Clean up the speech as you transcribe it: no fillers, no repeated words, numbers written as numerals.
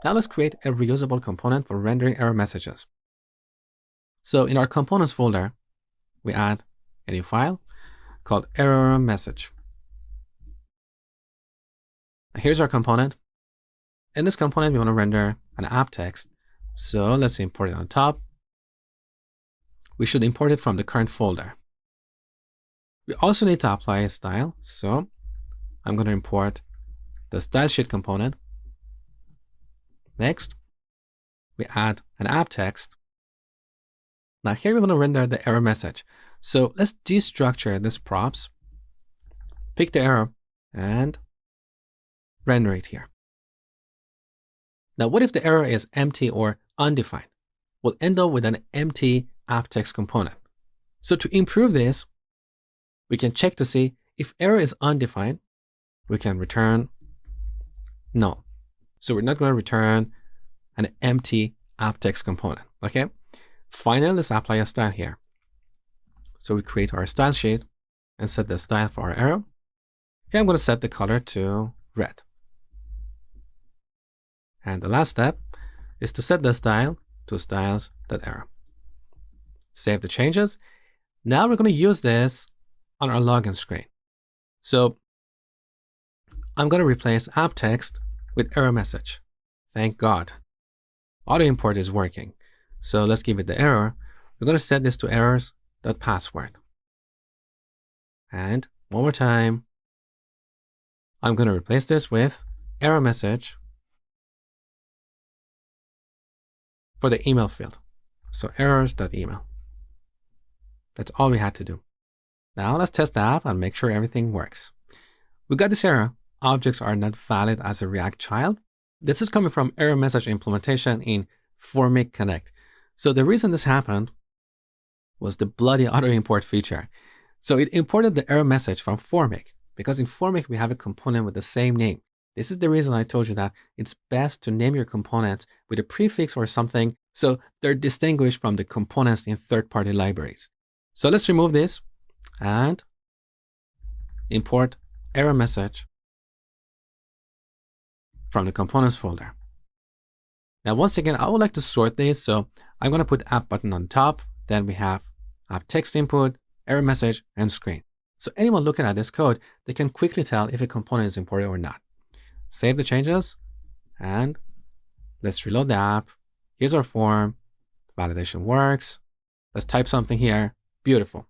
Now let's create a reusable component for rendering error messages. So in our components folder, we add a new file called error message. Here's our component. In this component, we want to render an app text. So let's import it on top. We should import it from the current folder. We also need to apply a style. So I'm going to import the style sheet component. Next, we add an app text. Now here we want to render the error message. So let's destructure this props, pick the error, and render it here. Now, what if the error is empty or undefined? We'll end up with an empty app text component. So to improve this, we can check to see if error is undefined, we can return null. So we're not going to return an empty app text component, okay? Finally, let's apply a style here. So we create our style sheet and set the style for our arrow. Here I'm going to set the color to red. And the last step is to set the style to styles.arrow. Save the changes. Now we're going to use this on our login screen. So I'm going to replace app text with error message. Thank God. Auto import is working. So let's give it the error. We're going to set this to errors.password. And one more time, I'm going to replace this with error message for the email field. So errors.email. That's all we had to do. Now let's test the app and make sure everything works. We got this error. Objects are not valid as a React child. This is coming from error message implementation in Formic Connect. So the reason this happened was the bloody auto import feature. So it imported the error message from Formic because in Formic we have a component with the same name. This is the reason I told you that it's best to name your components with a prefix or something so they're distinguished from the components in third-party libraries. So let's remove this and import error message from the components folder. Now, once again, I would like to sort this. So I'm going to put app button on top. Then we have app text input, error message, and screen. So anyone looking at this code, they can quickly tell if a component is imported or not. Save the changes and let's reload the app. Here's our form. Validation works. Let's type something here. Beautiful.